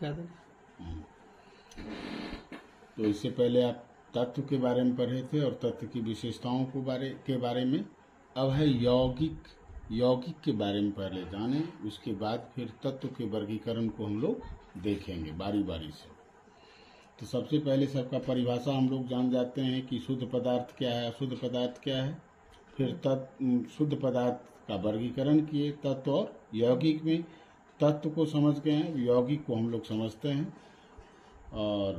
क्या था? तो इससे पहले आप तत्व के बारे में पढ़े थे और तत्व की विशेषताओं के बारे में। अब है यौगिक। यौगिक के बारे में पहले जाने, उसके बाद फिर तत्व के वर्गीकरण को हम लोग देखेंगे बारी बारी से। तो सबसे पहले सबका परिभाषा हम लोग जान जाते हैं कि शुद्ध पदार्थ क्या है, अशुद्ध पदार्थ क्या है। फिर शुद्ध पदार्थ का वर्गीकरण किए तत्व और यौगिक में। तत्व को समझ गए हैं, यौगिक को हम लोग समझते हैं। और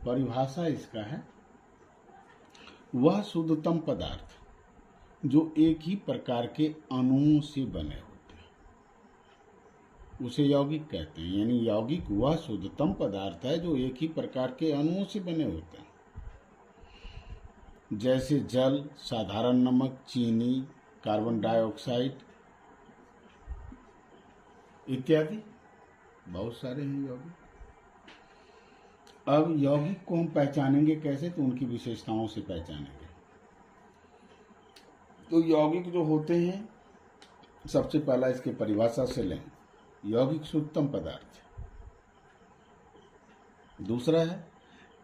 परिभाषा इसका है, वह शुद्धतम पदार्थ जो एक ही प्रकार के अणुओं से बने होते हैं, उसे यौगिक कहते हैं। यानी यौगिक वह शुद्धतम पदार्थ है जो एक ही प्रकार के अणुओं से बने होते हैं, जैसे जल, साधारण नमक, चीनी, कार्बन डाइऑक्साइड इत्यादि बहुत सारे हैं यौगिक। अब यौगिक को हम पहचानेंगे कैसे, तो उनकी विशेषताओं से पहचानेंगे। तो यौगिक जो होते हैं, सबसे पहला इसके परिभाषा से लें, यौगिक शुद्धतम पदार्थ। दूसरा है,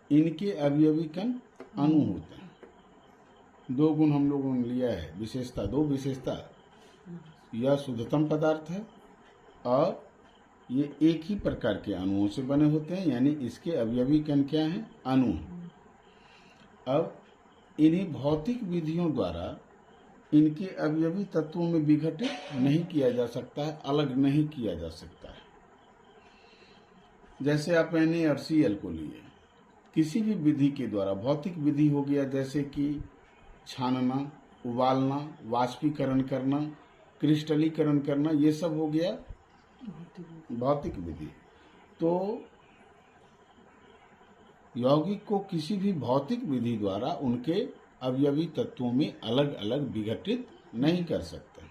इनके अवयवी कण अणु होते हैं। दो गुण हम लोगों ने लिया है, विशेषता, दो विशेषता। यह शुद्धतम पदार्थ है और ये एक ही प्रकार के अणुओं से बने होते हैं, यानी इसके अवयवी कण क्या हैं, अणु। अब इन्हें भौतिक विधियों द्वारा इनके अवयवी तत्वों में विघटित नहीं किया जा सकता है, अलग नहीं किया जा सकता है। जैसे आप NaCl को लिए, किसी भी विधि के द्वारा, भौतिक विधि हो गया जैसे कि छानना, उबालना, वाष्पीकरण करना, क्रिस्टलीकरण करना, ये सब हो गया भौतिक विधि। तो यौगिक को किसी भी भौतिक विधि द्वारा उनके अवयवी तत्वों में अलग अलग विघटित नहीं कर सकते।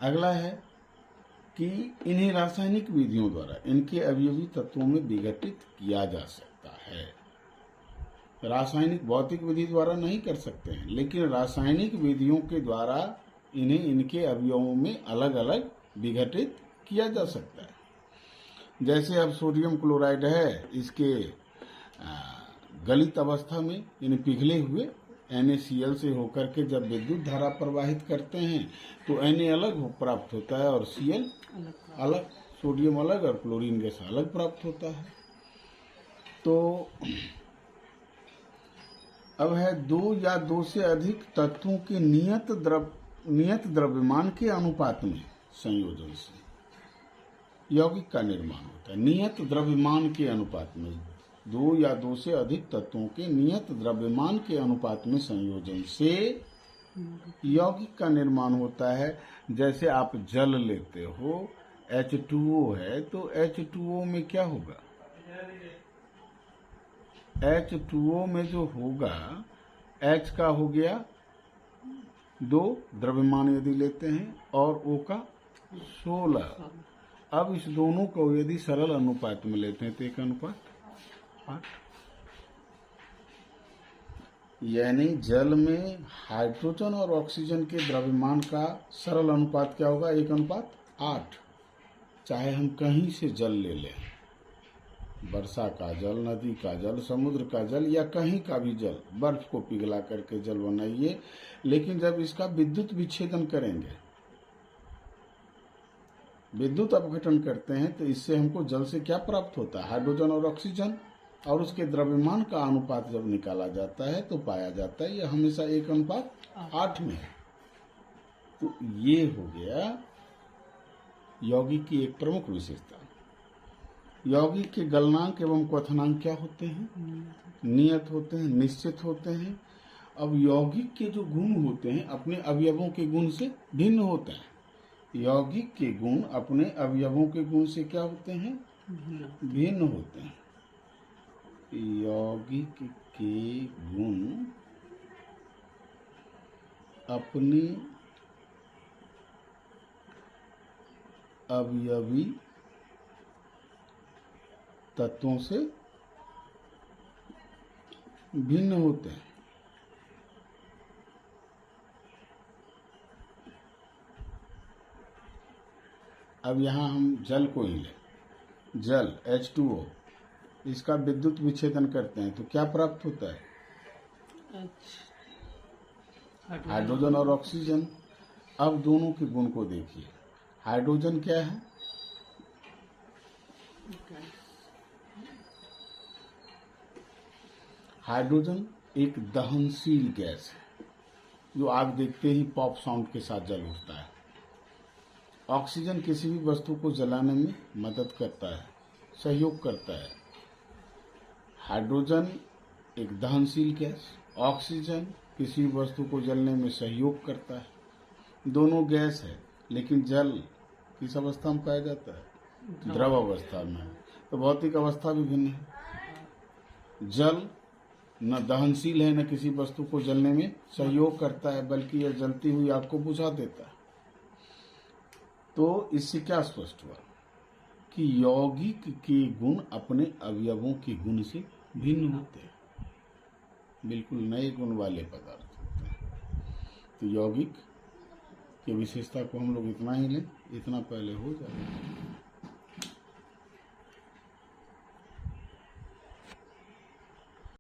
अगला है कि इन्हें रासायनिक विधियों द्वारा इनके अवयवी तत्वों में विघटित किया जा सकता है। रासायनिक, भौतिक विधि द्वारा नहीं कर सकते हैं, लेकिन रासायनिक विधियों के द्वारा इन्हें इनके अवयवों में अलग अलग विघटित किया जा सकता है। जैसे अब सोडियम क्लोराइड है, इसके गलित अवस्था में इन्हें पिघले हुए NaCl से होकर के जब विद्युत धारा प्रवाहित करते हैं तो Na अलग प्राप्त होता है और Cl अलग, सोडियम अलग और क्लोरीन गैस अलग प्राप्त होता है। तो अब है, दो या दो से अधिक तत्वों के नियत द्रव्यमान के अनुपात में संयोजन से यौगिक का निर्माण होता है। नियत द्रव्यमान के अनुपात में, दो या दो से अधिक तत्वों के नियत द्रव्यमान के अनुपात में संयोजन से यौगिक का निर्माण होता है। जैसे आप जल लेते हो, H2O है, तो H2O में क्या होगा, H2O में जो होगा, H का हो गया 2 द्रव्यमान यदि लेते हैं और O का 16। अब इस दोनों को यदि सरल अनुपात में लेते हैं तो एक अनुपात 8। यानी जल में हाइड्रोजन और ऑक्सीजन के द्रव्यमान का सरल अनुपात क्या होगा, 1:8। चाहे हम कहीं से जल ले लें, वर्षा का जल, नदी का जल, समुद्र का जल या कहीं का भी जल, बर्फ को पिघला करके जल बनाइए, लेकिन जब इसका विद्युत विच्छेदन करेंगे, विद्युत अपघटन करते हैं, तो इससे हमको जल से क्या प्राप्त होता है, हाइड्रोजन और ऑक्सीजन, और उसके द्रव्यमान का अनुपात जब निकाला जाता है तो पाया जाता है यह हमेशा 1:8 में है। तो ये हो गया यौगिक की एक प्रमुख विशेषता। यौगिक के गलनांक एवं क्वथनांक क्या होते हैं, नियत होते हैं, निश्चित होते हैं। अब यौगिक के जो गुण होते हैं अपने अवयवों के गुण से भिन्न होते हैं। यौगिक के गुण अपने अवयवों के गुण से क्या होते हैं, भिन्न होते हैं। यौगिक के गुण अपने अवयवी तत्वों से भिन्न होते हैं। अब यहाँ हम जल को ही लें, जल H2O, इसका विद्युत विच्छेदन करते हैं तो क्या प्राप्त होता है? हाइड्रोजन और ऑक्सीजन। अब दोनों के गुण को देखिए। हाइड्रोजन क्या है? हाइड्रोजन एक दहनशील गैस है जो आग देखते ही पॉप साउंड के साथ जल उठता है। ऑक्सीजन किसी भी वस्तु को जलाने में मदद करता है, सहयोग करता है। हाइड्रोजन एक दहनशील गैस, ऑक्सीजन किसी भी वस्तु को जलने में सहयोग करता है। दोनों गैस है, लेकिन जल किस अवस्था में पाया जाता है? द्रव अवस्था में। तो भौतिक अवस्था भी भिन्न है। जल न दहनशील है, न किसी वस्तु को जलने में सहयोग करता है, बल्कि यह जलती हुई आग को बुझा देता है। तो इससे क्या स्पष्ट हुआ कि यौगिक के गुण अपने अवयवों के गुण से भिन्न होते हैं, बिल्कुल नए गुण वाले पदार्थ होते हैं। तो यौगिक की विशेषता को हम लोग इतना ही लें, इतना पहले हो जाए।